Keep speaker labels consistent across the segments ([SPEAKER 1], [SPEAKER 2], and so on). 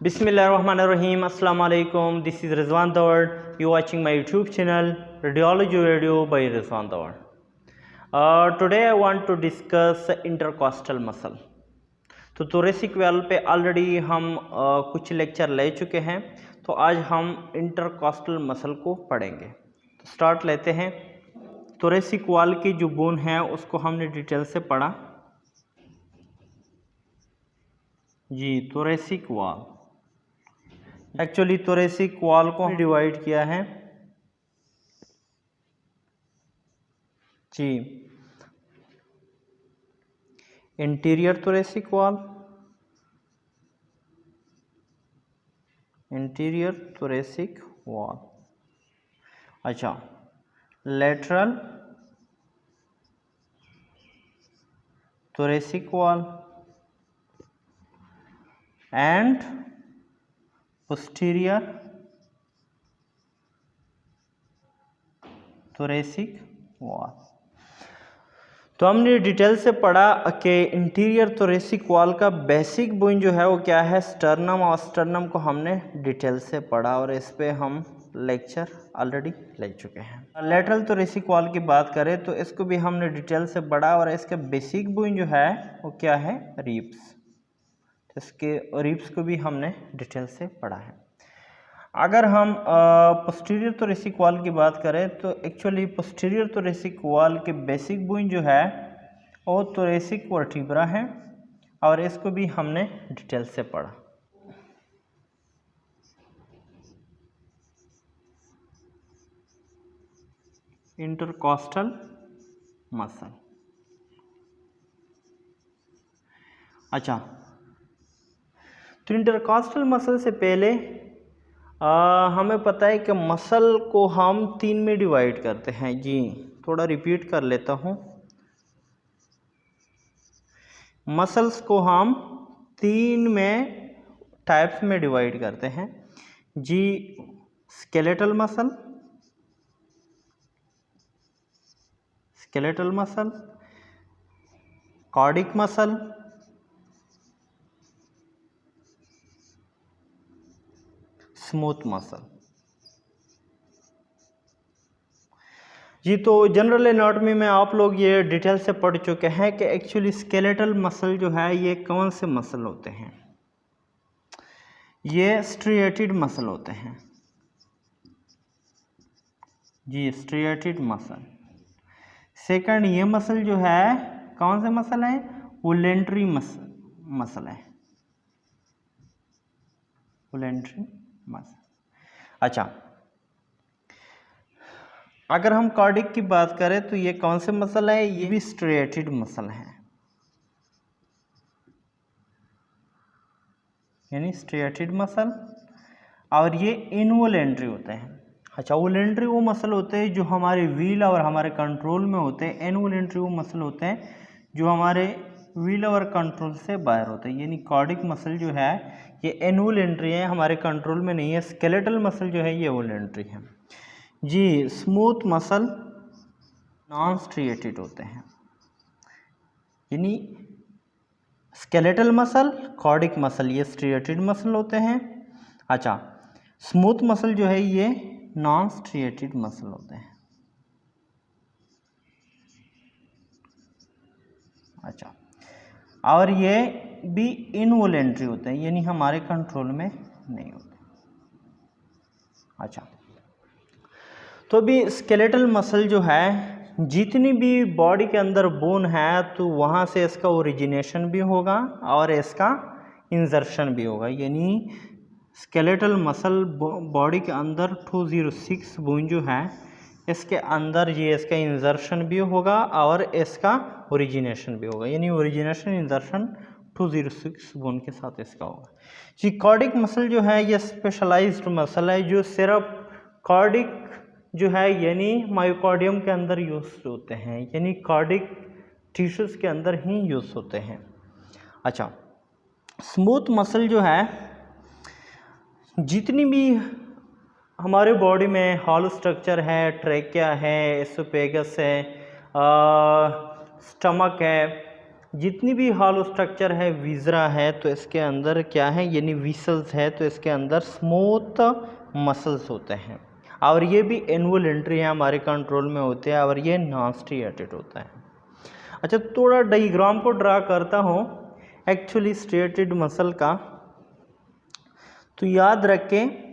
[SPEAKER 1] Bismillahirrahmanirrahim. Assalamu alaikum. This is Rizwan Dawar. You watching my YouTube channel Radiology Radio by Rizwan Dawar. Today I want to discuss intercostal muscle. तो thoracic valve पे already हम कुछ lecture ले चुके हैं, तो आज हम इंटरकॉस्टल मसल को पढ़ेंगे। तो स्टार्ट लेते हैं। thoracic valve की जो बोन है उसको हमने डिटेल से पढ़ा जी। thoracic valve actually thoracic valve को डिवाइड किया है जी interior thoracic valve, interior thoracic valve, अच्छा lateral thoracic valve and posterior thoracic valve। तो हमने डिटेल से पढ़ा कि इंटीरियर thoracic valve का बेसिक बोन जो है वो क्या है, स्टर्नम, और स्टर्नम को हमने डिटेल से पढ़ा और इस पे हम लेक्चर ऑलरेडी ले चुके हैं। लेटरल thoracic valve की बात करें तो इसको भी हमने डिटेल से पढ़ा और इसका बेसिक बोन जो है वो क्या है, रिब्स। इसके रिब्स को भी हमने डिटेल से पढ़ा है। अगर हम पोस्टीरियर thoracic valve की बात करें तो एक्चुअली पोस्टीरियर thoracic valve के बेसिक बोन जो है वो thoracic वर्टिब्रा है और इसको भी हमने डिटेल से पढ़ा। इंटरकॉस्टल मसल, अच्छा तो इंटरकॉस्टल मसल से पहले हमें पता है कि मसल को हम तीन में डिवाइड करते हैं जी। थोड़ा रिपीट कर लेता हूँ, मसल्स को हम तीन में टाइप्स में डिवाइड करते हैं जी। Skeletal muscle, skeletal muscle, cardiac muscle, smooth muscle जी। तो जनरल एनाटॉमी में आप लोग ये डिटेल से पढ़ चुके हैं कि एक्चुअली स्केलेटल मसल जो है ये कौन से मसल होते हैं, ये स्ट्रिएटेड मसल होते हैं जी, स्ट्रिएटेड मसल। सेकंड, ये मसल जो है कौन से मसल है, वोलेंट्री मसल है, वोलेंट्री मसल। अच्छा, अगर हम कार्डिक की बात करें तो ये कौन से मसल है, ये भी स्ट्रिएटेड मसल है, यानी स्ट्रिएटेड मसल, और ये इनवोलेंट्री होते हैं। अच्छा, वोलेंट्री वो मसल होते हैं जो हमारे व्हील और हमारे कंट्रोल में होते हैं, इनवोलेंट्री वो मसल होते हैं जो हमारे व्हील और कंट्रोल से बाहर होते हैं। यानी कार्डिक मसल जो है ये इनवोलेंट्री है, हमारे कंट्रोल में नहीं है। स्केलेटल मसल जो है ये वोलेंट्री है जी। स्मूथ मसल नॉन स्ट्रिएटेड होते हैं, यानी स्केलेटल मसल, कार्डिक मसल ये स्ट्रिएटेड मसल होते हैं। अच्छा, स्मूथ मसल जो है ये नॉन स्ट्रिएटेड मसल होते हैं। अच्छा, और ये भी इनवोलेंट्री होते हैं, यानी हमारे कंट्रोल में नहीं होते। अच्छा, तो अभी स्केलेटल मसल जो है जितनी भी बॉडी के अंदर बोन है तो वहाँ से इसका ओरिजिनेशन भी होगा और इसका इंजर्शन भी होगा। यानी स्केलेटल मसल बॉडी के अंदर 206 बोन जो है इसके अंदर ये इसका इंजर्शन भी होगा और इसका ओरिजिनेशन भी होगा, यानी ओरिजिनेशन इंजर्शन 206 बोन के साथ इसका होगा जी। कार्डिक मसल जो है ये स्पेशलाइज्ड मसल है जो सिर्फ कार्डिक जो है यानी मायोकार्डियम के अंदर यूज होते हैं, यानी कार्डिक टिश्यूज के अंदर ही यूज होते हैं। अच्छा, स्मूथ मसल जो है जितनी भी हमारे बॉडी में हॉलो स्ट्रक्चर है, ट्रेकिया है, एसोफेगस है, स्टमक है, जितनी भी हॉलो स्ट्रक्चर है, विजरा है, तो इसके अंदर क्या है, यानी विसल्स है, तो इसके अंदर स्मूथ मसल्स होते हैं और ये भी इनवॉलेंट्री है, हमारे कंट्रोल में होते हैं और ये नॉन स्ट्रिएटेड होता है। अच्छा, थोड़ा डायग्राम को ड्रा करता हूँ एक्चुअली स्ट्रिएटेड मसल का, तो याद रखें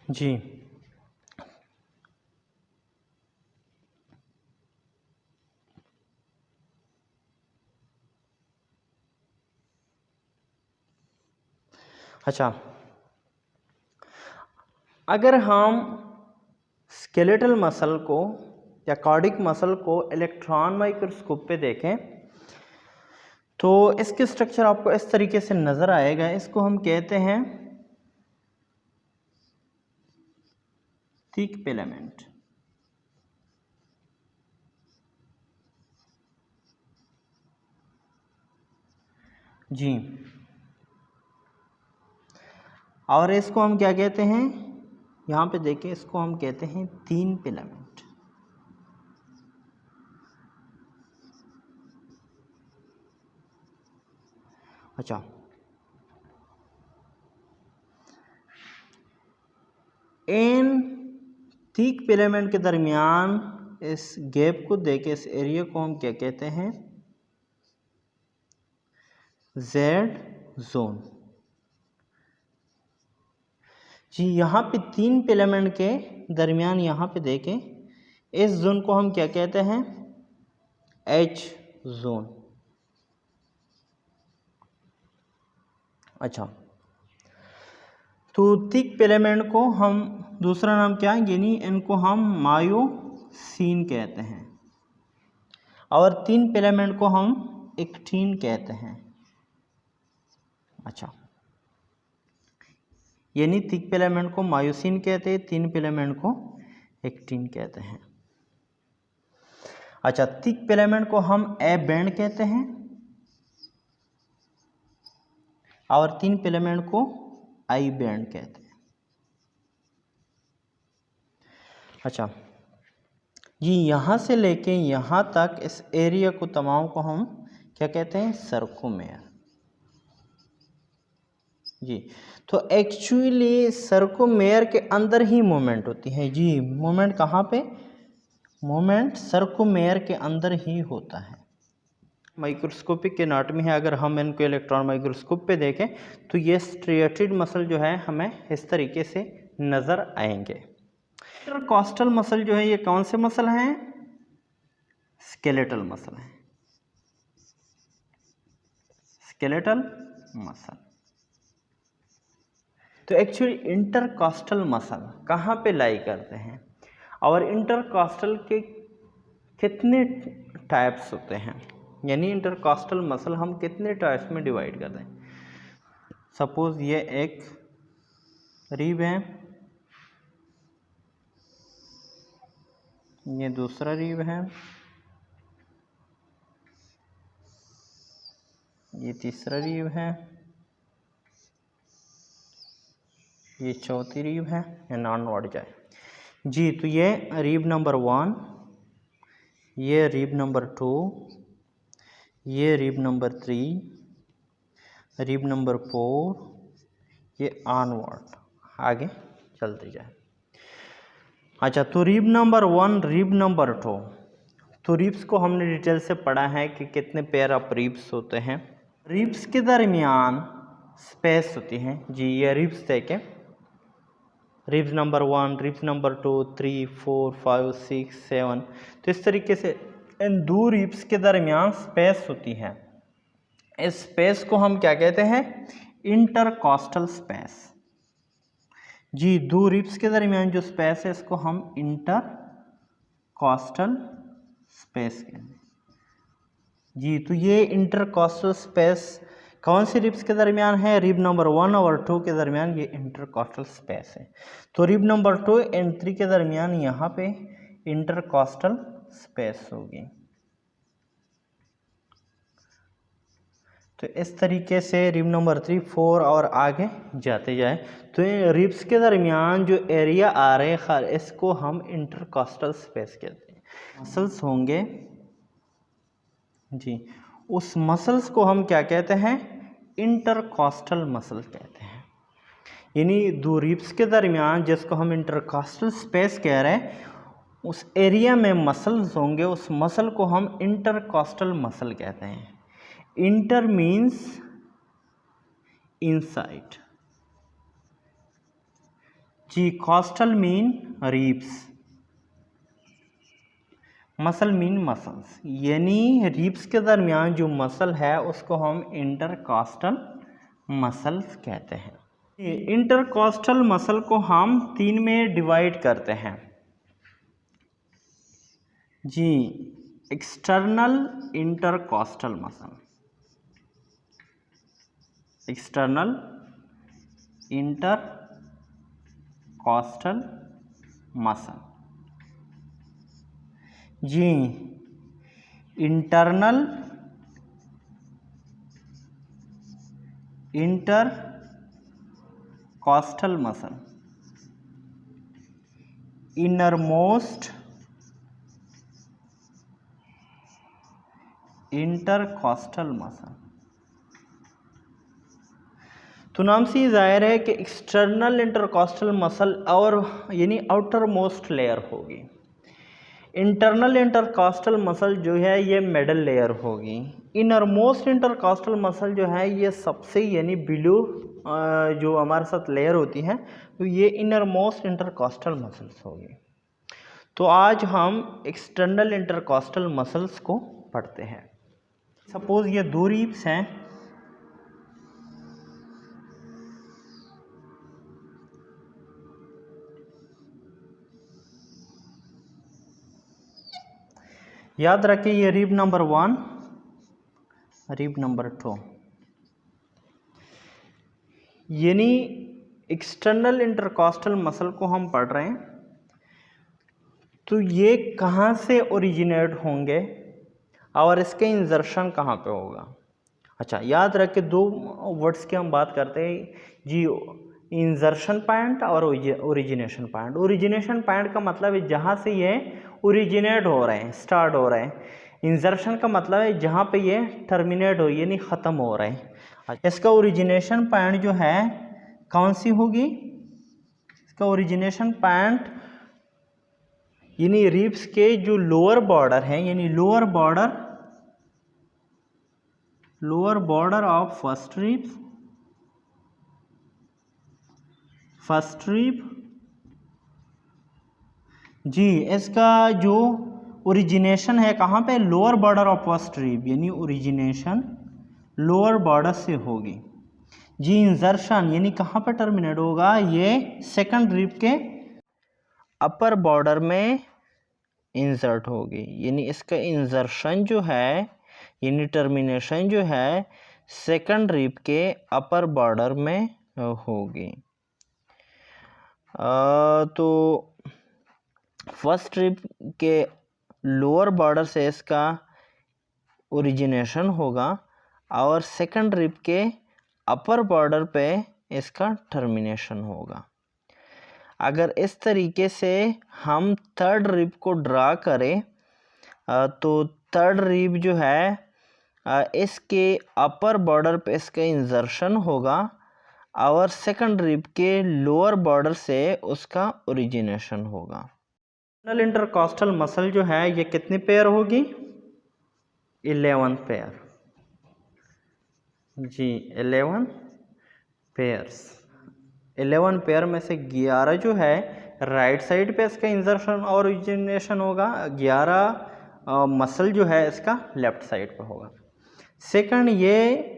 [SPEAKER 1] जी। अच्छा, अगर हम स्केलेटल मसल को या कार्डिक मसल को इलेक्ट्रॉन माइक्रोस्कोप पे देखें तो इसके स्ट्रक्चर आपको इस तरीके से नज़र आएगा। इसको हम कहते हैं थिक फिलामेंट। जी, और इसको हम क्या कहते हैं, यहाँ पे देखें, इसको हम कहते हैं तीन फिलामेंट। अच्छा, इन थिक फिलामेंट के दरमियान इस गैप को देके इस एरिया को हम क्या कहते हैं, जेड जोन। जी, यहाँ पे तीन फिलामेंट के दरमियान यहाँ पे देखें, इस जोन को हम क्या कहते हैं, एच जोन। अच्छा, तो थिक फिलामेंट को हम दूसरा नाम क्या है, यानी इनको हम मायोसिन कहते हैं और तीन फिलामेंट को हम एक्टिन कहते हैं। अच्छा, यानी थिक फिलामेंट को मायोसिन कहते हैं, तीन फिलामेंट को एक्टिन कहते हैं। अच्छा, थिक फिलामेंट को हम ए बैंड कहते हैं और तीन फिलामेंट को आई बैंड कहते हैं। अच्छा जी, यहाँ से लेके यहाँ तक इस एरिया को तमाम को हम क्या कहते हैं, सर्कोमेयर। जी, तो एक्चुअली सर्कोमेयर के अंदर ही मूवमेंट होती है। जी, मूवमेंट कहाँ पे, मूवमेंट सर्कोमेयर के अंदर ही होता है। माइक्रोस्कोपिक एनाटॉमी है, अगर हम इनको इलेक्ट्रॉन माइक्रोस्कोप पे देखें तो ये स्ट्रिएटेड मसल जो है हमें इस तरीके से नज़र आएंगे। इंटरकॉस्टल मसल जो है ये कौन से मसल हैं, स्केलेटल मसल हैं, स्केलेटल मसल। तो एक्चुअली इंटरकॉस्टल मसल कहाँ पे लाई करते हैं और इंटरकॉस्टल के कितने टाइप्स होते हैं, यानी इंटरकॉस्टल मसल हम कितने टाइप्स में डिवाइड करते हैं। सपोज ये एक रिब है, ये दूसरा रिब है, ये तीसरा रिब है, ये चौथी रिब है, या नॉन बढ़ जाए। जी, तो ये रिब नंबर 1, ये रिब नंबर 2, ये रिब नंबर 3, रिब नंबर 4, ये ऑनवर्ड आगे चलते जाए। अच्छा, तो रिब नंबर 1, रिब नंबर 2, तो रिब्स को हमने डिटेल से पढ़ा है कि कितने पेयर ऑफ रिब्स होते हैं। रिब्स के दरमियान स्पेस होती है। जी, ये रिब्स देखें, रिब्स नंबर 1, रिब्स नंबर 2, 3, 4, 5, 6, 7, तो इस तरीके से इन दो रिब्स के दरमियान स्पेस होती है। इस स्पेस को हम क्या कहते हैं, इंटरकॉस्टल स्पेस। जी, दो रिब्स के दरमियान जो स्पेस है इसको हम इंटरकॉस्टल स्पेस कहते हैं। जी, तो ये इंटरकॉस्टल स्पेस कौन सी रिब्स के दरमियान है? रिब नंबर 1 और 2 के दरमियान ये इंटरकॉस्टल स्पेस है। तो रिब नंबर 2 एंड 3 के दरमियान यहाँ पे इंटरकॉस्टल स्पेस होगी। तो इस तरीके से रिब नंबर 3, 4 और आगे जाते जाए तो रिब्स के दरमियान जो एरिया आ रहे हैं इसको हम इंटरकॉस्टल स्पेस कहते हैं। मसल्स होंगे जी, उस मसल्स को हम क्या कहते हैं? इंटरकॉस्टल मसल कहते हैं। यानी दो रिब्स के दरमियान जिसको हम इंटरकॉस्टल स्पेस कह रहे हैं उस एरिया में मसल्स होंगे, उस मसल को हम इंटरकॉस्टल मसल कहते हैं। इंटर मीन्स इनसाइड जी, costal mean ribs, muscle mean muscles, यानी रिब्स के दरमियान जो मसल है उसको हम इंटरकॉस्टल मसल्स कहते हैं। इंटरकॉस्टल मसल को हम 3 में डिवाइड करते हैं जी। External intercostal muscle, external intercostal muscle जी। Internal intercostal muscle, innermost intercostal muscle. तो नाम से ही जाहिर है कि एक्सटर्नल इंटरकॉस्टल मसल और यानी आउटर मोस्ट लेयर होगी। इंटरनल इंटरकॉस्टल मसल जो है ये मिडल लेयर होगी। इनर मोस्ट इंटरकॉस्टल मसल जो है ये सबसे यानी बिलो जो हमारे साथ लेयर होती है तो ये इनर मोस्ट इंटरकॉस्टल मसल्स होगी। तो आज हम एक्सटर्नल इंटरकॉस्टल मसल्स को पढ़ते हैं। सपोज ये दो रिब्स हैं, याद रखिए ये रिब नंबर 1, रिब नंबर 2, यानी एक्सटर्नल इंटरकॉस्टल मसल को हम पढ़ रहे हैं। तो ये कहाँ से ओरिजिनेट होंगे और इसके इंजर्शन कहाँ पे होगा? अच्छा, याद रख के दो वर्ड्स की हम बात करते हैं जी, इंजर्शन पॉइंट और ओरिजिनेशन पॉइंट। ओरिजिनेशन पॉइंट का मतलब है जहाँ से ये ओरिजिनेट हो रहे हैं, स्टार्ट हो रहे हैं। इंजर्शन का मतलब है जहाँ पे ये टर्मिनेट हो यानी ख़त्म हो रहे हैं। इसका ओरिजिनेशन पॉइंट जो है कौन सी होगी? इसका ओरिजिनेशन पॉइंट यानी रिब्स के जो लोअर बॉर्डर हैं, यानी lower border of first rib जी, इसका जो ओरिजिनेशन है कहाँ पे? Lower border of first rib, यानी ओरिजिनेशन लोअर बॉर्डर से होगी जी। इंजर्शन यानी कहाँ पे टर्मिनेट होगा? ये सेकंड रिब के अपर बॉर्डर में इंसर्ट होगी, यानी इसका इंजर्शन जो है यानी टर्मिनेशन जो है सेकंड रिब के अपर बॉर्डर में होगी। तो फर्स्ट रिब के लोअर बॉर्डर से इसका ओरिजिनेशन होगा और सेकंड रिब के अपर बॉर्डर पे इसका टर्मिनेशन होगा। अगर इस तरीके से हम थर्ड रिब को ड्रा करें तो थर्ड रिब जो है इसके अपर बॉर्डर पे इसका इंजर्शन होगा और सेकंड रिब के लोअर बॉर्डर से उसका ओरिजिनेशन होगा। एक्सटर्नल इंटरकॉस्टल मसल जो है ये कितनी पेयर होगी? 11 पेयर जी, 11 पेयर्स। 11 पेयर में से 11 जो है राइट साइड पे इसका इंजर्शन और ओरिजिनेशन होगा, 11 मसल जो है इसका लेफ्ट साइड पे होगा। सेकंड ये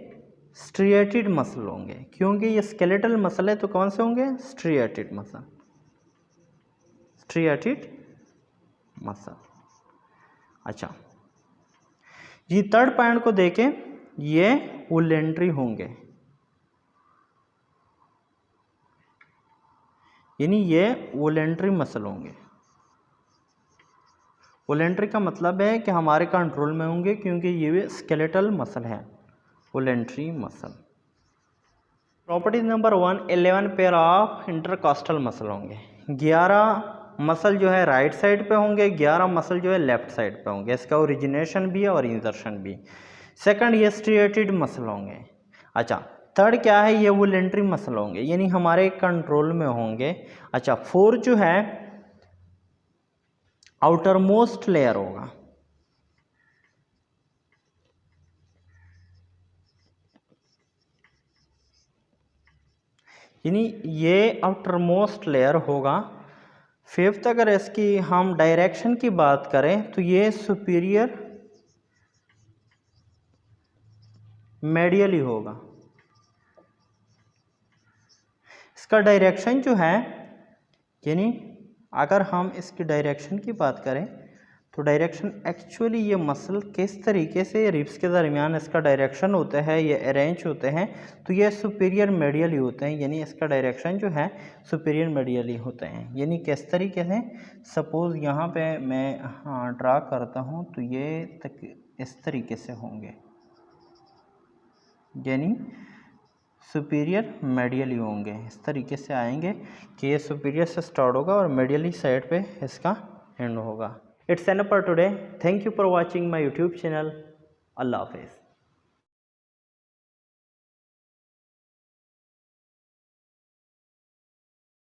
[SPEAKER 1] स्ट्रिएटेड मसल होंगे, क्योंकि ये स्केलेटल मसल है तो कौन से होंगे? Striated muscle, striated muscle. अच्छा, जी थर्ड पॉइंट को देखें, ये वोलेंट्री होंगे, यानी ये वोलेंट्री मसल होंगे। वोलेंट्री का मतलब है कि हमारे कंट्रोल में होंगे, क्योंकि ये स्केलेटल मसल है, voluntary muscle. Property number 1, 11 pair of intercostal muscle होंगे। 11 मसल जो है राइट साइड पे होंगे, 11 मसल जो है लेफ्ट साइड पे होंगे। इसका ओरिजिनेशन भी और इंसर्शन भी। सेकंड, ये स्ट्रिएटेड मसल होंगे। अच्छा, थर्ड क्या है, ये वोलेंट्री मसल होंगे, यानी हमारे कंट्रोल में होंगे। अच्छा, फोर्थ जो है आउटर मोस्ट लेयर होगा, यानी ये आउटर मोस्ट लेयर होगा। फिफ्थ, अगर इसकी हम डायरेक्शन की बात करें तो ये सुपीरियर मेडियली होगा। इसका डायरेक्शन जो है, यानी अगर हम इसकी डायरेक्शन की बात करें तो डायरेक्शन एक्चुअली ये मसल किस तरीके से रिब्स के दरमियान इसका डायरेक्शन होता है, ये अरेंज होते हैं, तो ये सुपीरियर मेडियली होते हैं, यानी इसका डायरेक्शन जो है सुपीरियर मेडियली होते हैं। यानी किस तरीके से, सपोज़ यहाँ पे मैं ड्रा करता हूँ तो ये तक इस तरीके से होंगे, यानी सुपीरियर मेडियली होंगे। इस तरीके से आएंगे कि ये सुपीरियर से स्टार्ट होगा और मेडियली साइड पे इसका एंड होगा। It's enough for today. Thank you for watching my YouTube channel. अल्लाह हाफिज़।